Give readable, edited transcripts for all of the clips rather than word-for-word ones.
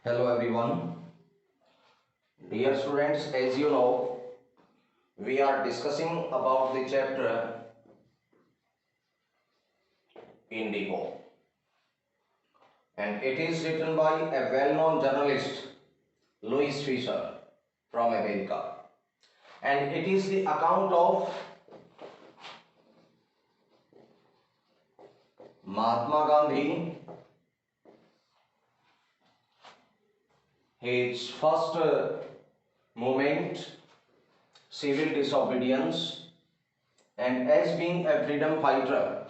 Hello everyone. Dear students, as you know, we are discussing about the chapter Indigo, and it is written by a well-known journalist, Louis Fisher from America, and it is the account of Mahatma Gandhi, his first movement, civil disobedience, and as being a freedom fighter,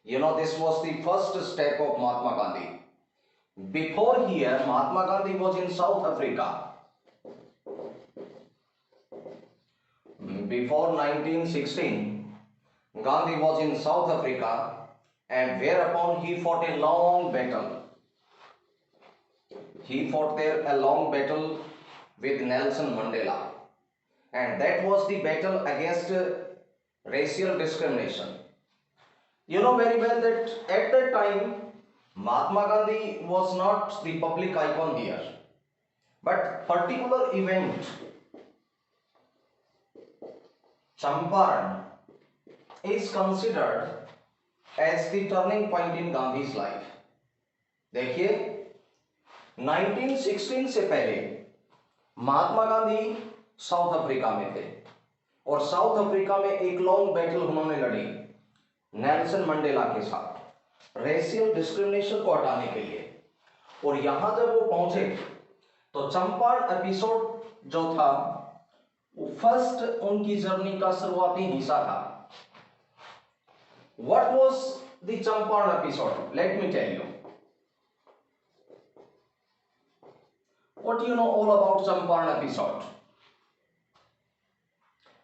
this was the first step of Mahatma Gandhi. Before here, Mahatma Gandhi was in South Africa. Before 1916, Gandhi was in South Africa, and whereupon he fought a long battle. He fought there a long battle with Nelson Mandela, and that was the battle against racial discrimination. You know very well that at that time Mahatma Gandhi was not the public icon here, but particular event Champaran is considered as the turning point in Gandhi's life. देखिए 1916 से पहले Mahatma Gandhi south Africa में थे और south Africa में एक long battle उन्होंने लड़ी नेल्सन मंडेला के साथ रेशियल डिस्क्रिमिनेशन को हटाने के लिए। और यहां जब वो पहुंचे तो चंपारण एपिसोड जो था वो फर्स्ट उनकी जर्नी का शुरुआती हिस्सा था। What was the Champaran episode? Let me tell you what you know all about Champaran episode.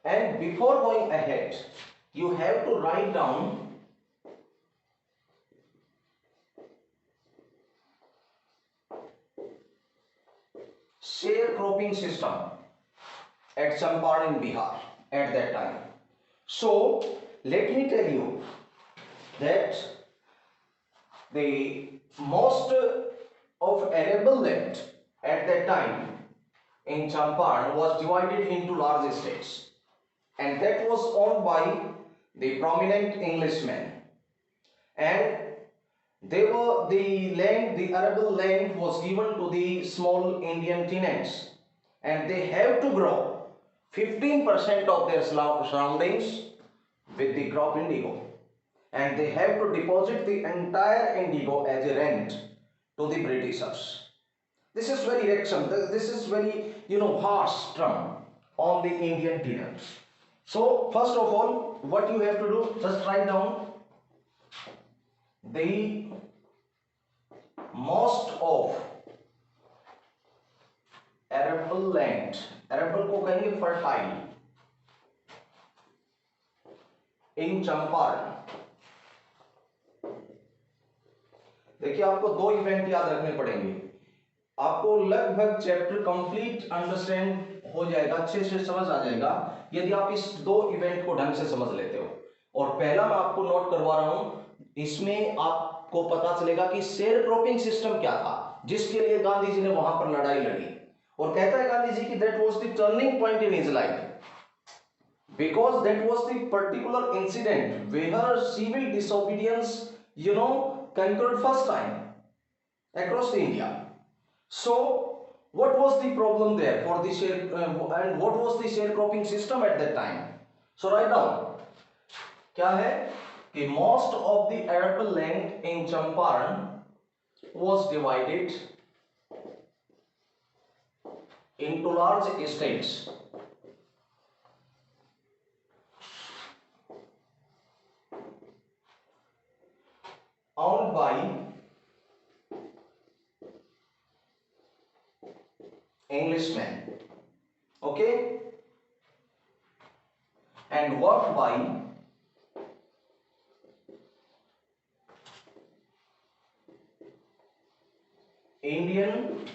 And before going ahead, you have to write down sharecropping system at Champaran in Bihar at that time. So let me tell you that the most of arable land at that time in Champaran was divided into large states, and that was owned by the prominent Englishmen, and the arable land was given to the small Indian tenants, and they have to grow 15% of their surroundings with the crop indigo, and they have to deposit the entire indigo as a rent to the Britishers. This is very this is very harsh term on the Indian tenants. So first of all, what you have to do, just write down the most of arable land, arable को कहेंगे fertile, in Champaran. देखिए आपको दो event याद रखने पड़ेंगे, आपको लगभग चैप्टर कंप्लीट अंडरस्टैंड हो जाएगा, अच्छे से समझ आ जाएगा यदि आप इस दो इवेंट को ढंग से समझ लेते हो। और पहला मैं आपको नोट करवा रहा हूं, इसमें आपको पता चलेगा कि शेयर क्रॉपिंग सिस्टम क्या था जिसके लिए गांधी जी ने वहां पर लड़ाई लड़ी। और कहता है गांधी जी की that was the turning point in his life because that was the particular incident where civil disobedience conquered first time across the India. So what was the problem there for the and what was the sharecropping system at that time? So write down क्या है कि most of the arable land in Champaran was divided into large estates owned by Englishmen, okay, and worked by Indian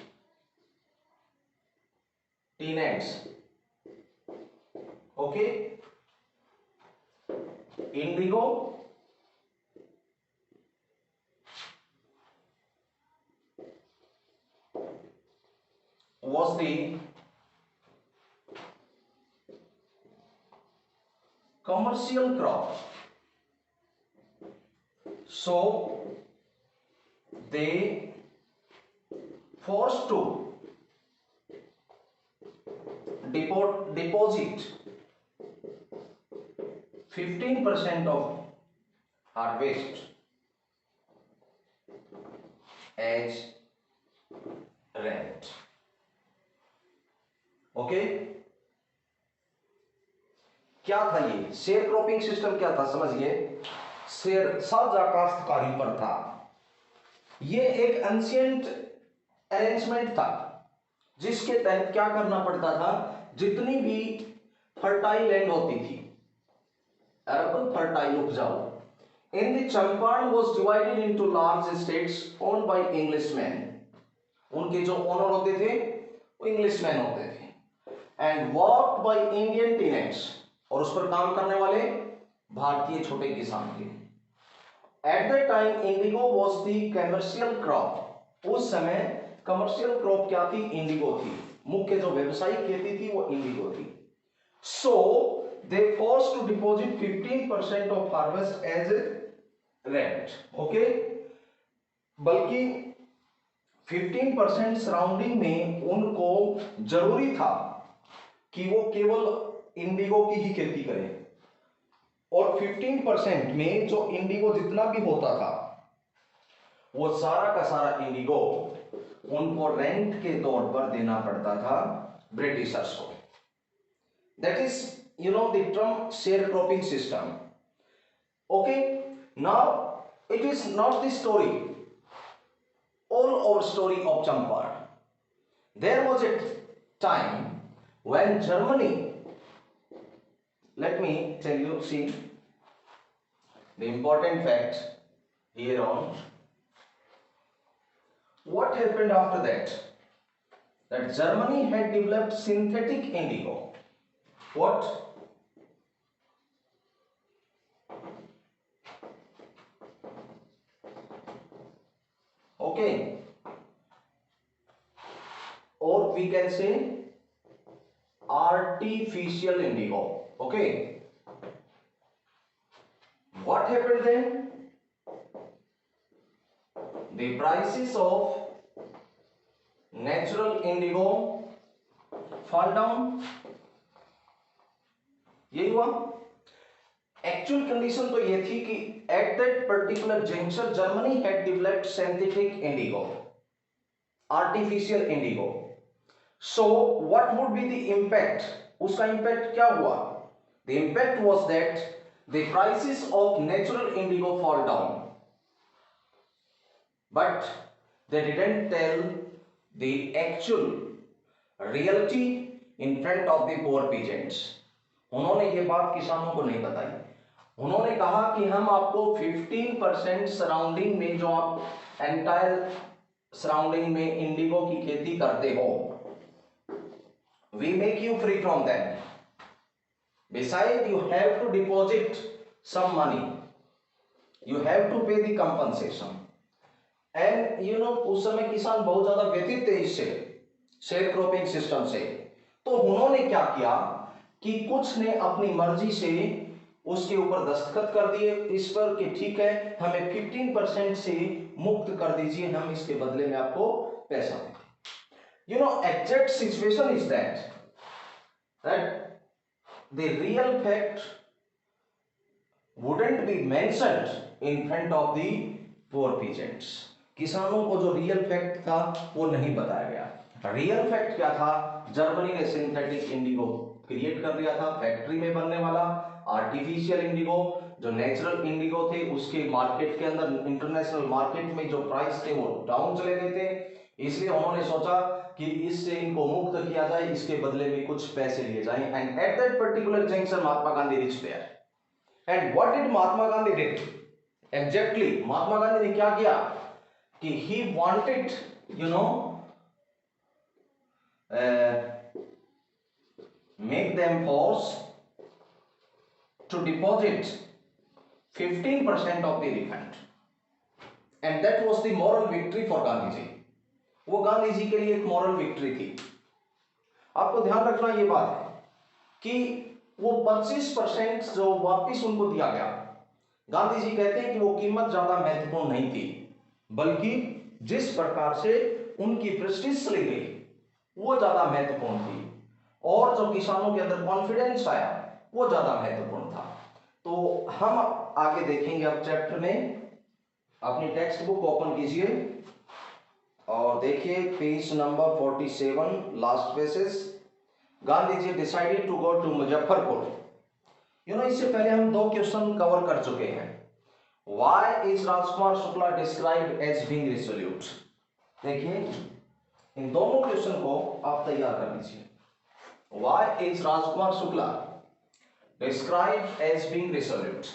tenants, okay, indigo was the commercial crop, so they forced to deposit 15% of harvest as rent. Okay, क्या था ये share cropping system? क्या था समझिए, share साझा काश्तकारी पर था। ये एक एंशिएंट अरेंजमेंट था जिसके तहत क्या करना पड़ता था, जितनी भी फर्टाइल लैंड होती थी, अरबन फर्टाइल उपजाऊ, in the Champaran was divided into large states owned by Englishman. उनके जो ओनर होते थे वो इंग्लिशमैन होते थे, and worked by Indian tenants, और उस पर काम करने वाले भारतीय छोटे किसान थे। At the time Indigo was the commercial crop. उस समय कमर्शियल क्रॉप क्या थी? इंडिगो थी। मुख्य जो व्यवसायिक खेती थी वो इंडिगो थी। So they force to deposit 15% of harvest as rent. Okay, बल्कि 15% सराउंडिंग में उनको जरूरी था कि वो केवल इंडिगो की ही खेती करें, और 15% में जो इंडिगो जितना भी होता था वो सारा का सारा इंडिगो उनको रेंट के तौर पर देना पड़ता था ब्रिटिशर्स को। That is the term share cropping system. Okay, now it is not the story, all our story of Champaran. There was a time when Germany, let me tell you, see the important fact here on. What happened after that? That Germany had developed synthetic indigo. What? Okay, or we can say artificial indigo. Okay, what happened then? The prices of natural indigo fall down. यही हुआ। Actual condition तो ये थी कि at that particular junction Germany had developed synthetic indigo, artificial indigo. So what would be the impact? उसका impact क्या हुआ? The impact was that the prices of natural indigo fall down, but they didn't tell the actual reality in front of the poor peasants. उन्होंने ये बात किसानों को नहीं बताई। उन्होंने कहा कि हम आपको 15% सराउंडिंग में, जो आप एंटायर सराउंडिंग में इंडिगो की खेती करते हो, we make you free from that. Beside you have to deposit some money, you have to pay the compensation. And उस समय किसान बहुत ज्यादा व्यथित थे इससे, शेयर क्रॉपिंग सिस्टम से। तो उन्होंने क्या किया कि कुछ ने अपनी मर्जी से उसके ऊपर दस्तखत कर दिए इस पर कि ठीक है, हमें 15% से मुक्त कर दीजिए, हम इसके बदले में आपको पैसा देंगे। Exact situation is that the real fact wouldn't be mentioned in front of the poor peasants. किसानों को जो रियल फैक्ट था वो नहीं बताया गया। रियल फैक्ट क्या था? जर्मनी ने सिंथेटिक इंडिगो क्रिएट कर दिया था, फैक्ट्री में बनने वाला आर्टिफिशियल इंडिगो। जो नेचुरल इंडिगो थे उसके मार्केट के अंदर, इंटरनेशनल मार्केट में जो प्राइस थे वो डाउन चले गए थे, इसलिए उन्होंने सोचा कि इससे इनको मुक्त किया जाए, इसके बदले में कुछ पैसे लिए जाएं। And at that particular junction Mahatma Gandhi reach there. And what did Mahatma Gandhi did? Exactly Mahatma Gandhi ने क्या किया कि he wanted make them force to deposit 15% of the refund, and that was the moral victory for Gandhi ji. वो गांधी जी के लिए एक moral victory थी आपको ध्यान रखना ये बात है कि वो 25% जो वापिस उनको दिया गया, गांधी जी कहते हैं कि वो कीमत ज्यादा महत्वपूर्ण नहीं थी, बल्कि जिस प्रकार से उनकी प्रेस्टीज चली गई वो ज्यादा महत्वपूर्ण थी, और जो किसानों के अंदर कॉन्फिडेंस आया वो ज्यादा महत्वपूर्ण था। तो हम आगे देखेंगे अब चैप्टर में। अपनी टेक्स्ट बुक ओपन कीजिए और देखिए page number 47, last pages. Gandhi ji decided to go to Muzaffarpur. इससे पहले हम 2 क्वेश्चन कवर कर चुके हैं। Why is Rajkumar Shukla described as being resolute? देखिए इन दोनों क्वेश्चन को आप तैयार कर लीजिए। Why is Rajkumar Shukla described as being resolute?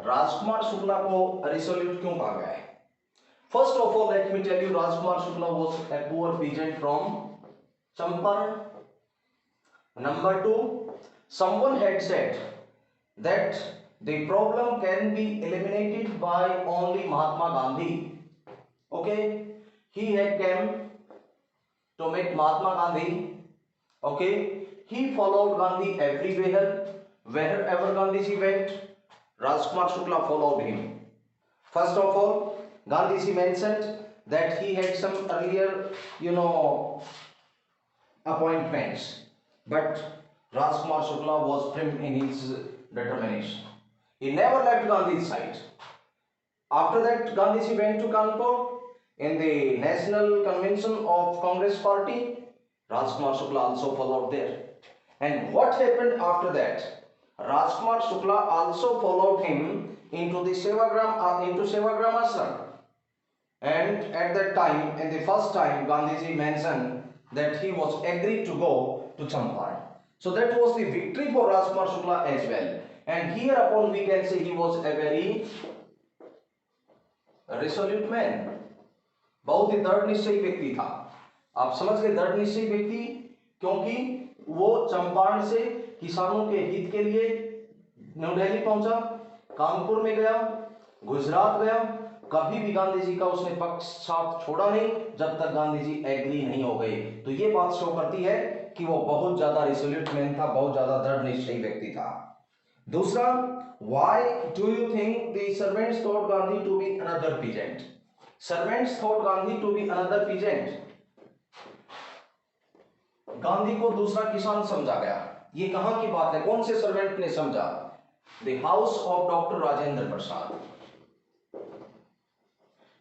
Rajkumar Shukla को रिसोल्यूट क्यों कहा गया है? First of all, let me tell you, Rajkumar Shukla was a poor peasant from Champaran. Number 2, someone had said that the problem can be eliminated by only Mahatma Gandhi. Okay, he had come to meet Mahatma Gandhi. Okay, he followed Gandhi everywhere. Wherever Gandhiji went, Rajkumar Shukla followed him. First of all, Gandhiji mentioned that he had some earlier, appointments, but Rajkumar Shukla was firm in his determination. He never left Gandhi's side. After that, Gandhiji went to Kanpur in the National Convention of Congress Party. Rajkumar Shukla also followed there. And what happened after that? Rajkumar Shukla also followed him into the Sevagram Ashram. And at that time, in the first time, Gandhiji mentioned that he was agreed to go to Champaran. So that was the victory for Rajkumar Shukla as well. And hereupon we can say he was a very resolute man. बहुत ही दृढ़ निश्चयी व्यक्ति था। आप समझ गए दृढ़ निश्चयी व्यक्ति, क्योंकि वो चंपारण से किसानों के हित के लिए न्यू दिल्ली पहुंचा, कानपुर में गया, गुजरात गया, कभी भी गांधी जी का उसने पक्ष साथ छोड़ा नहीं जब तक गांधी जी एग्री नहीं हो गए। तो ये बात शो करती है कि वो बहुत ज्यादा रिसोल्यूट मैन था, बहुत ज्यादा दृढ़ निश्चयी व्यक्ति था। दूसरा, why do you think the servants thought Gandhi to be another peasant? Servants thought Gandhi to be another peasant. Gandhi को दूसरा किसान समझा गया। ये कहां की बात है? कौन से सर्वेंट ने समझा? The house of doctor Rajendra Prasad.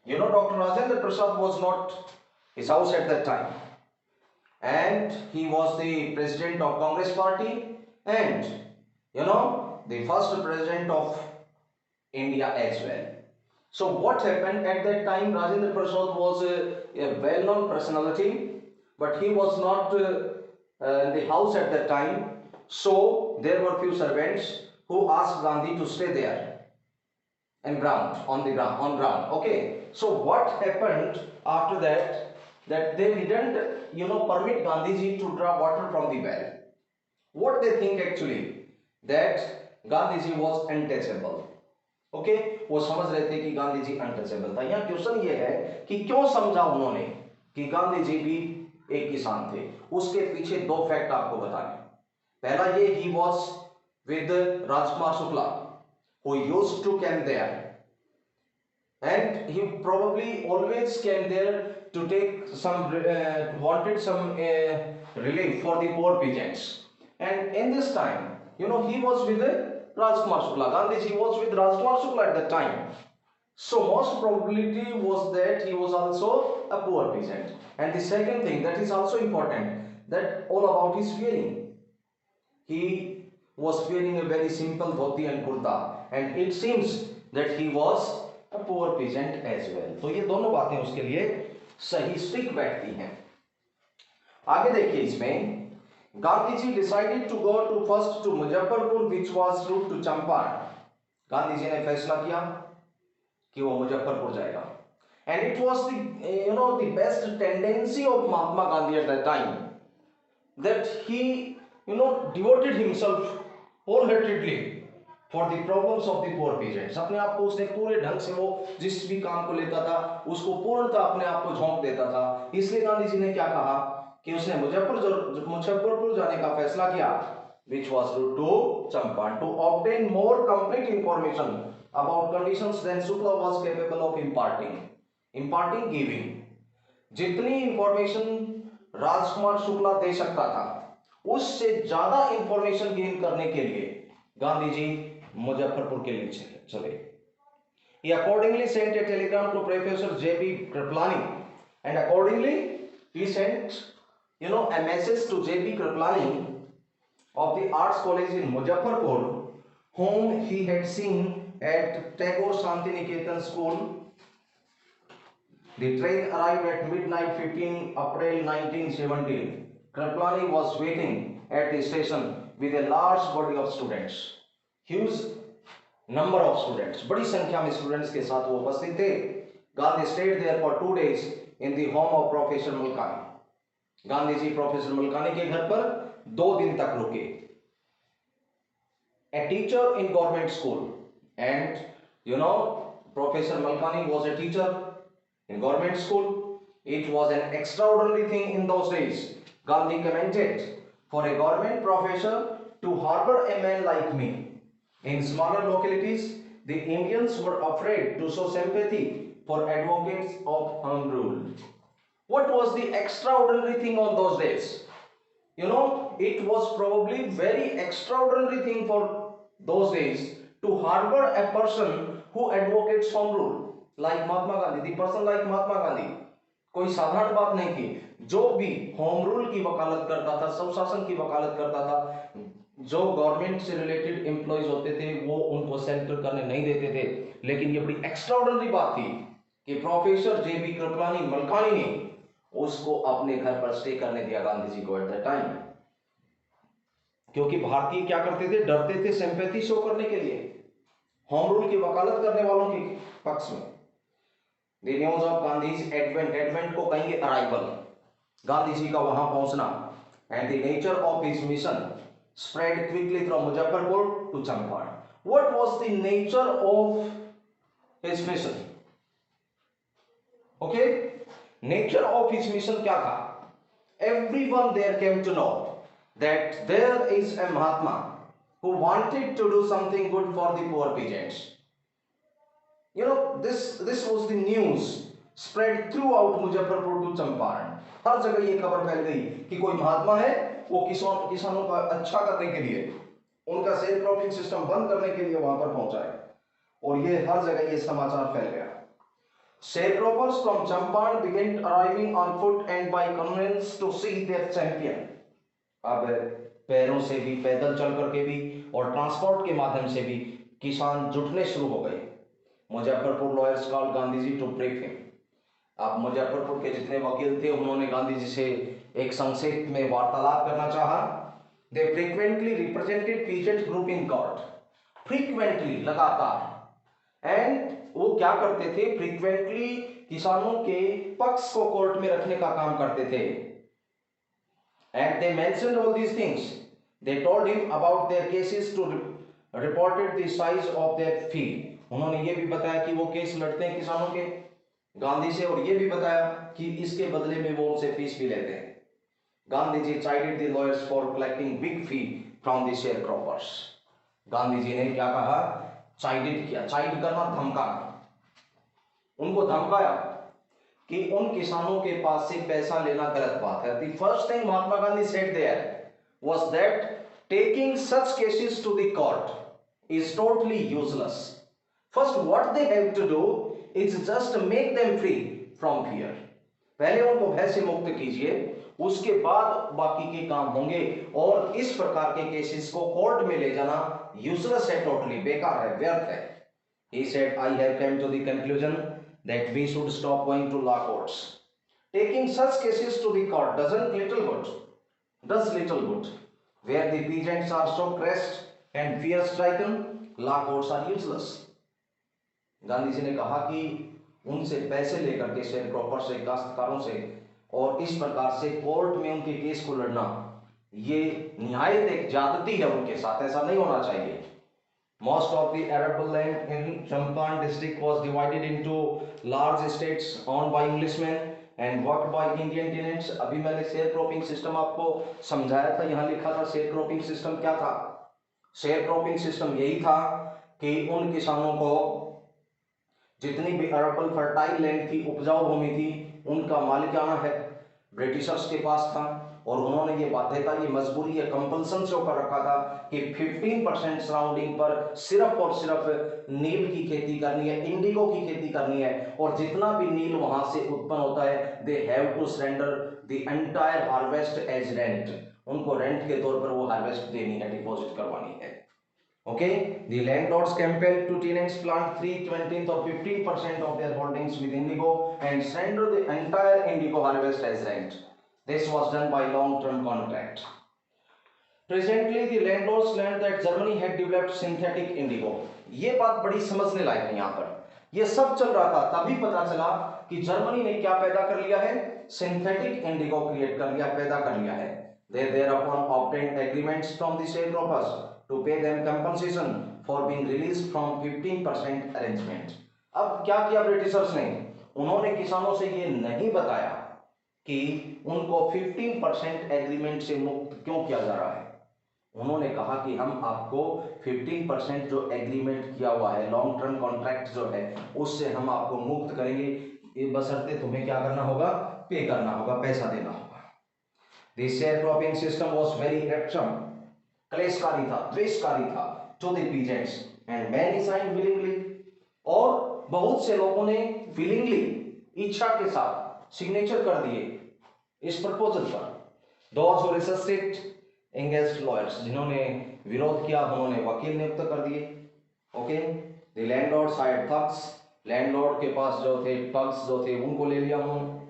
Dr. Rajendra Prasad was not his house at that time, and he was the president of Congress Party, and the first president of India as well. So what happened at that time? Rajendra Prasad was a well-known personality, but he was not in the house at that time. So there were few servants who asked Gandhi to stay there and on ground. Okay. So what happened after that? That they didn't, permit Gandhiji to draw water from the well. What they think actually? That Gandhiji was untouchable. Okay? वो समझ रहे थे कि Gandhiji untouchable था। यहाँ question ये है कि क्यों समझा उन्होंने कि गांधीजी भी एक किसान थे? उसके पीछे 2 फैक्ट आपको बताने। पहला ये, he was with Rajkumar Shukla, who used to came there. And he probably always came there to take some wanted some relief for the poor peasants. And in this time, he was with Rajkumar Shukla. Gandhiji was with Rajkumar Shukla at that time. So most probability was that he was also a poor peasant. And the second thing that is also important, that all about his wearing. He was wearing a very simple dhoti and kurta, and it seems that he was a poor peasant as well. तो ये दोनों बातें उसके लिए सही stick बैठती हैं। आगे देखिए इसमें, Gandhi ji decided to go to first to Muzaffarpur which was route to Champaran. Gandhi ji ने फैसला किया कि वो मुजफ्फरपुर जाएगा। And it was the best tendency of Mahatma Gandhi at that time that he devoted himself wholeheartedly for the problems of the poor peasants. अपने आप को उसने पूरे ढंग से, वो जिस भी काम को लेता था उसको पूर्णतः अपने आप को झोंक देता था। इसलिए गांधी जी ने क्या कहा कि उसने मुजफ्फरपुर जाने का फैसला किया, which was to Champaran to obtain more complete information about conditions than Shukla was capable of imparting giving। जितनी इंफॉर्मेशन राजकुमार शुक्ला दे सकता था उससे ज्यादा इंफॉर्मेशन गेन करने के लिए गांधी जी मुजफ्फरपुर के लिए चले। He accordingly sent a telegram to Professor J.B. Kripalani, and accordingly he sent a message to J.B. Kripalani of the Arts College in Muzaffarpur, whom he had seen at Tagore Shantiniketan School. The train arrived at midnight 15 April 1917. Kripalani was waiting at the station with a large body of students. Huge number of students, बड़ी संख्या में students के साथ वो उपस्थित थे। Gandhi stayed there for 2 days in the home of Professor Malkani। Gandhi ji professor Malkani के घर पर 2 दिन तक रुके। A teacher in government school, and Professor Malkani was a teacher in government school. It was an extraordinary thing in those days, Gandhi commented, for a government professor to harbor a man like me. In smaller localities, the Indians were afraid to show sympathy for advocates of home rule. What was the extraordinary thing on those days? It was probably very extraordinary thing for those days to harbor a person who advocates home rule, like Mahatma Gandhi, the person like Mahatma Gandhi। कोई साधारण बात नहीं थी। जो भी home rule की वकालत करता था, स्वशासन की वकालत करता था, जो गवर्नमेंट से रिलेटेड एम्प्लॉयज होते थे वो उनको सेंटर करने नहीं देते थे। लेकिन ये बड़ी एक्स्ट्राऑर्डिनरी बात थी कि प्रोफेसर J.B. कृपलानी मलकानी ने उसको अपने घर पर स्टे करने दिया गांधी जी को एट द टाइम, क्योंकि भारतीय क्या करते थे, डरते थे सिंपैथी शो करने के लिए होम रूल की वकालत करने वालों के पक्ष में। The news of Gandhi's advent को कहेंगे अराइवल, गांधी जी का वहां पहुंचना, and the nature of his mission spread quickly from Muzaffarpur to Champaran. What was the nature of his mission? Okay, nature of his mission क्या था? Everyone there came to know that there is a Mahatma who wanted to do something good for the poor peasants. This was the news spread throughout Muzaffarpur to Champaran. हर जगह ये खबर फैल गई कि कोई महात्मा है, वो किसानों का अच्छा करने के लिए, उनका शेयर क्रॉपिंग सिस्टम बंद करने के लिए वहां पर पहुंचा है, और ये हर जगह ये समाचार फैल गया। Sharecroppers from Champaran began arriving on foot and by conveyance to see their champion. अब पैरों से भी, पैदल चल करके भी और ट्रांसपोर्ट के माध्यम से भी किसान जुटने शुरू हो गए। Muzaffarpur lawyers called Gandhi ji to brief him. अब मुजफ्फरपुर के जितने वकील थे उन्होंने गांधी जी से एक संक्षेप में वार्तालाप करना चाहा। They frequently represented peasant group in court, frequently, लगातार, एंड वो क्या करते थे, फ्रीक्वेंटली किसानों के पक्ष को कोर्ट में रखने का काम करते थे। And they mentioned all these things, they told him about their cases to reported the size of their fee. उन्होंने ये भी बताया कि वो केस लड़ते हैं किसानों के गांधी से, और ये भी बताया कि इसके बदले में वो उनसे फीस भी लेते हैं। Gandhi ji chided the lawyers for collecting big fee from the sharecroppers. Gandhi ji ने क्या कहा, चाइडेड किया, चाइड करना, धमकाना, उनको धमकाया कि उन किसानों के पास से पैसा लेना गलत बात है। The first thing Mahatma Gandhi said there was that taking such cases to the court is totally useless. First what they have to do is just make them free from fear. पहले उनको भय से मुक्त कीजिए, उसके बाद बाकी के काम होंगे, और इस प्रकार के केसेस को कोर्ट में ले जाना यूजलेस है, टोटली बेकार है, व्यर्थ है। He said, I have come to the conclusion that we should stop going to law courts. Taking such cases to the court does little good. Where the peasants are so pressed and fear-stricken, law courts are useless. Gandhi ji ने कहा कि उनसे पैसे लेकर के share cropper से, काश्तकारों से, और इस प्रकार से कोर्ट में उनके केस को लड़ना, ये निहायत एक ज्यादती है उनके साथ, ऐसा नहीं होना चाहिए। Most of the arable land in Champaran district was divided into large estates owned by Englishmen and worked by Indian tenants. अभी मैंने शेयर क्रॉपिंग सिस्टम आपको समझाया था, यहाँ लिखा था शेयर क्रॉपिंग सिस्टम क्या था। शेयर क्रॉपिंग सिस्टम यही था कि उन किसानों को जितनी भी अरबल फर्टाइल लैंड थी, उपजाऊ भूमि थी, उनका मालिकाना है ब्रिटिशर्स के पास था और उन्होंने ये बाध्यता, ये मजबूरी, ये कंपल्सन शो कर रखा था कि 15% सराउंडिंग पर सिर्फ और सिर्फ नील की खेती करनी है, इंडिगो की खेती करनी है और जितना भी नील वहां से उत्पन्न होता है they have to surrender the entire harvest as rent, उनको रेंट के तौर पर वो हार्वेस्ट देनी है, डिपॉजिट करवानी है। Okay, the landlords compelled to tenants plant 3/20 or 15% of their holdings with indigo and surrender the entire indigo harvest as rent. This was done by long-term contract. Presently, the landlords learned that Germany had developed synthetic indigo. ये बात बड़ी समझने लायक है यहाँ पर। ये सब चल रहा था, तभी पता चला कि जर्मनी ने क्या पैदा कर लिया है, सिंथेटिक इंडिगो क्रिएट कर लिया, पैदा कर लिया है। They thereupon obtained agreements from the sharecroppers to pay them compensation for being released from 15% arrangement. अब क्या किया ब्रिटिशर्स ने, उन्होंने किसानों से ये नहीं बताया कि उनको 15% एग्रीमेंट से मुक्त क्यों किया जा रहा है। उन्होंने कहा कि हम आपको 15% जो एग्रीमेंट किया हुआ है, लॉन्ग टर्म कॉन्ट्रैक्ट जो है, उससे हम आपको मुक्त करेंगे, बशर्ते तुम्हें क्या करना होगा, पे करना होगा, पैसा देना होगा। The sharecropping system was very irksome, क्लेशकारी था, द्वेषकारी था to the peasants and many signed willingly, और बहुत से लोगों ने willingly, इच्छा के साथ सिग्नेचर कर दिए इस प्रपोजल पर। Those who resisted engaged lawyers, जिन्होंने विरोध किया उन्होंने वकील नियुक्त कर दिए। Okay, the landlords hired thugs, landlord के पास जो थे ठग्स जो थे उनको ले लिया, उन्होंने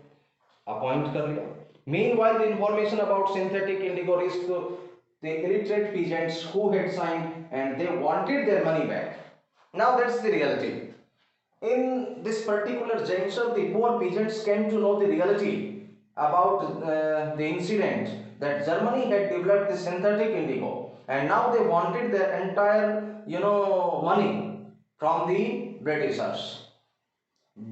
अपॉइंट कर लिया। Meanwhile, the information about synthetic indigo reached the illiterate peasants who had signed and they wanted their money back. Now that's the reality. In this particular juncture, the poor peasants came to know the reality about the incident that Germany had developed the synthetic indigo and now they wanted their entire, money from the Britishers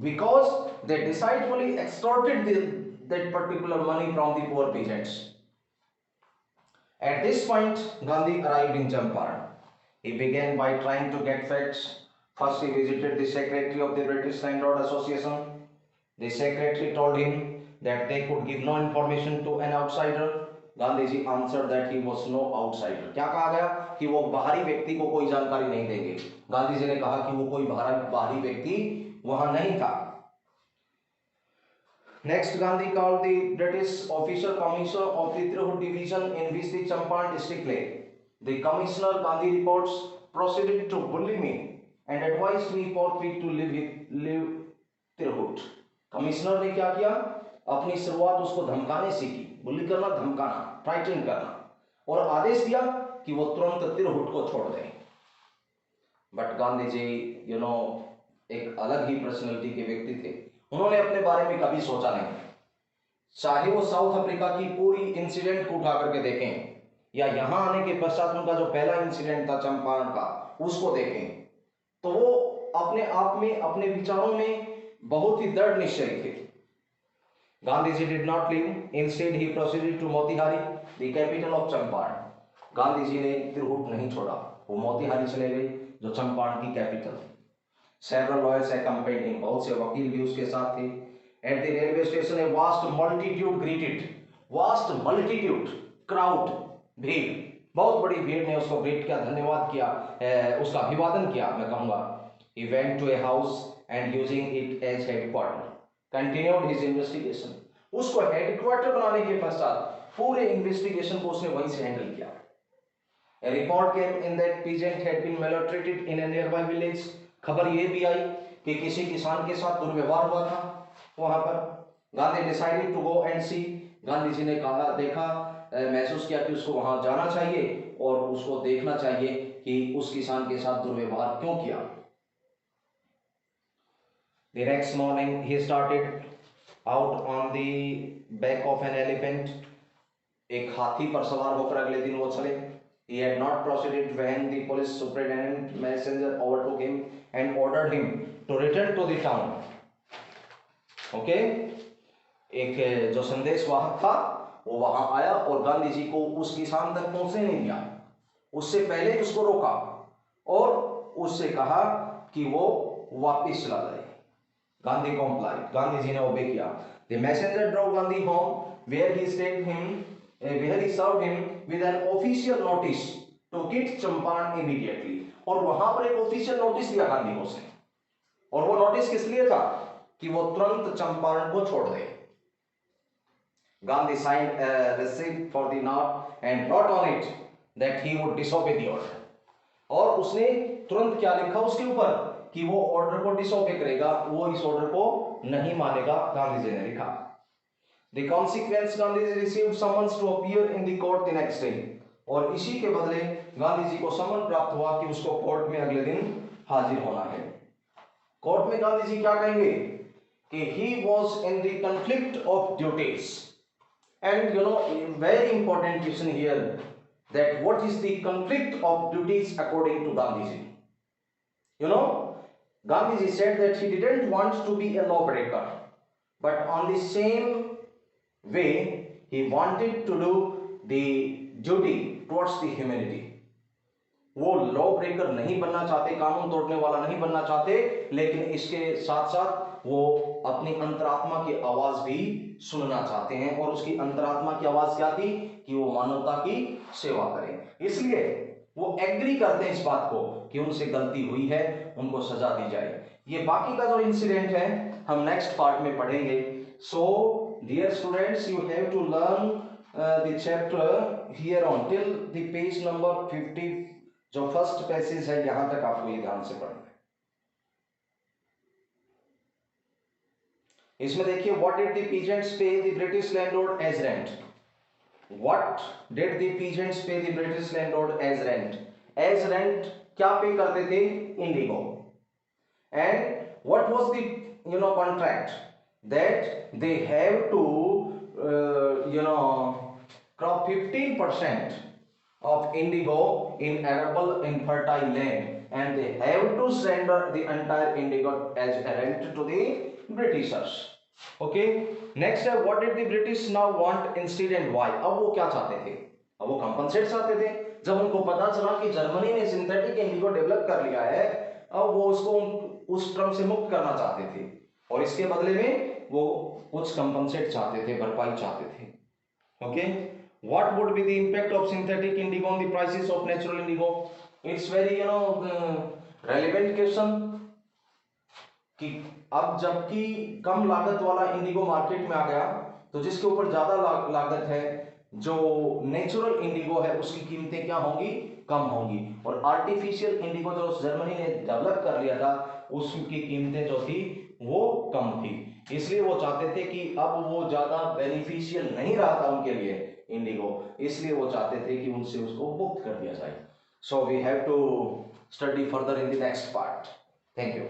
because they decidedly extorted that particular money from the poor peasants. At this point, Gandhi arrived in Champaran. He began by trying to get facts. First, he visited the secretary of the British Landlord Association. The secretary told him that they could give no information to an outsider. Gandhi ji answered that he was no outsider. क्या कहा गया कि वो बाहरी व्यक्ति को कोई जानकारी नहीं देंगे। गांधी जी ने कहा कि वो कोई बाहरी व्यक्ति वहां नहीं था। Next, Gandhi called the British official commissioner of the Tirhut division in which the Champaran district lay. The commissioner, Gandhi reports, proceeded to bully me and advised me forthwith to leave Tirhut. Commissioner ने क्या किया, अपनी शुरुआत उसको धमकाने से की, बुली करना, धमकाना, फ्राइटन करना, और आदेश दिया कि वो तुरंत तिरहुट को छोड़ दें। बट गांधी जी एक अलग ही पर्सनैलिटी के व्यक्ति थे, उन्होंने अपने बारे में कभी सोचा नहीं। चाहे वो साउथ अफ्रीका की पूरी इंसिडेंट को उठा करके देखें या यहां आने के पश्चात उनका जो पहला इंसिडेंट था चंपारण का, उसको देखें, तो वो अपने आप में, अपने विचारों में बहुत ही दृढ़ निश्चयी थे। Gandhi ji did not leave, instead he proceeded to Motihari, the capital of Champaran. Gandhi ji ने तिरहुट नहीं छोड़ा, वो मोतिहारी चले गए जो चंपारण की कैपिटल थी। Several lawyers accompanied him, बहुत से वकील भी उसके साथ थे। At the railway station, a vast multitude greeted, vast multitude, crowd, भीड़, बहुत बड़ी भीड़ ने उसको ग्रीट किया, धन्यवाद किया, उसका अभिवादन किया, मैं कहूँगा। He went to a house and using it as headquarters, continued his investigation. उसको हेडक्वार्टर बनाने के पश्चात पूरे इन्वेस्टिगेशन को उसने वहीं से हैंडल किया। A report came in that peasant had been maltreated in a nearby village. खबर ये भी आई कि किसी किसान के साथ दुर्व्यवहार हुआ था वहां पर। Gandhi decided to go and see, Gandhi ji ने कहा, देखा, महसूस किया कि उसको वहां जाना चाहिए और उसको देखना चाहिए कि उस किसान के साथ दुर्व्यवहार क्यों किया। The next morning he started out on the back of an elephant. एक हाथी पर सवार होकर अगले दिन वो चले। He had not proceeded when the police superintendent messenger overtook him and ordered him to return to the town. Okay? एक जो संदेश वाहक था वो वहां आया और गांधी जी को उस किसान तक पहुंचने नहीं दिया, उससे पहले उसको रोका और उससे कहा कि वो वापस चला जाए। गांधी complied, गांधी जी ने ओबे किया। The messenger drove Gandhi home where he served him with an official notice to quit Champaran immediately। और वहां पर एक ऑफिशियल नोटिस दिया गांधी को उसने, और वो नोटिस किस लिए था कि वो तुरंत चंपारण को छोड़ दे। Gandhi signed a receipt for the note and wrote on it that he would disobey the order। और उसने तुरंत क्या लिखा उसके ऊपर कि वो ऑर्डर को डिसोबे करेगा, वो इस ऑर्डर को नहीं मानेगा, गांधी जी ने लिखा। The consequence, Gandhi ji received summons to appear in the court the next day। और इसी के बदले गांधी जी को समन प्राप्त हुआ कि उसको कोर्ट में अगले दिन हाजिर होना है। कोर्ट में गांधी जी क्या कहेंगे कि he was in the conflict of duties। And very important question here, that what is the conflict of duties according to Gandhi ji? Gandhi ji said that he didn't want to be a lawbreaker, but on the same way he wanted to do the duty towards the humanity। वो law breaker नहीं बनना चाहते, कानून तोड़ने वाला नहीं बनना चाहते, लेकिन इसके साथ साथ वो अपनी अंतरात्मा की आवाज भी सुनना चाहते हैं। और उसकी अंतरात्मा की आवाज क्या थी कि वो मानवता की सेवा करें। इसलिए वो एग्री करते हैं इस बात को कि उनसे गलती हुई है, उनको सजा दी जाए। ये बाकी का जो इंसिडेंट है हम नेक्स्ट पार्ट में पढ़ेंगे। So dear students, you have to learn the chapter here on till the page number 50। जो फर्स्ट पैसेज है यहां तक आपको ये ध्यान से पढ़ना है। इसमें देखिए, what did the peasants pay the British landlord as rent. What did the peasants pay the British landlord as rent. As rent क्या पे करते थे? Indigo. And what was the contract that they have to crop 15% of indigo in arable infertile land, and they have to surrender the entire indigo as a rent to the Britishers। Okay, next है, what did the British now want instead and why। अब वो क्या चाहते थे? अब वो compensate चाहते थे। जब उनको पता चला कि जर्मनी ने सिंथेटिक इंडिगो डेवलप कर लिया है, अब वो उसको उस ट्रम से मुक्त करना चाहते थे, और इसके बदले में वो कुछ कंपनसेट चाहते थे, भरपाई चाहते थे। Okay, what would be the impact of synthetic indigo on the prices of natural indigo? It's very relevant question कि अब जबकि कम लागत वाला इंडिगो मार्केट में आ गया, तो जिसके ऊपर ज्यादा लागत है, जो नेचुरल इंडिगो है उसकी कीमतें क्या होंगी? कम होंगी। और आर्टिफिशियल इंडिगो जो जर्मनी ने डेवलप कर लिया था उसकी कीमतें जो थी वो कम थी। इसलिए वो चाहते थे कि अब वो ज्यादा बेनिफिशियल नहीं रहा था उनके लिए इंडिगो, इसलिए वो चाहते थे कि उनसे उसको मुक्त कर दिया जाए। So we have to study further in the next part. Thank you.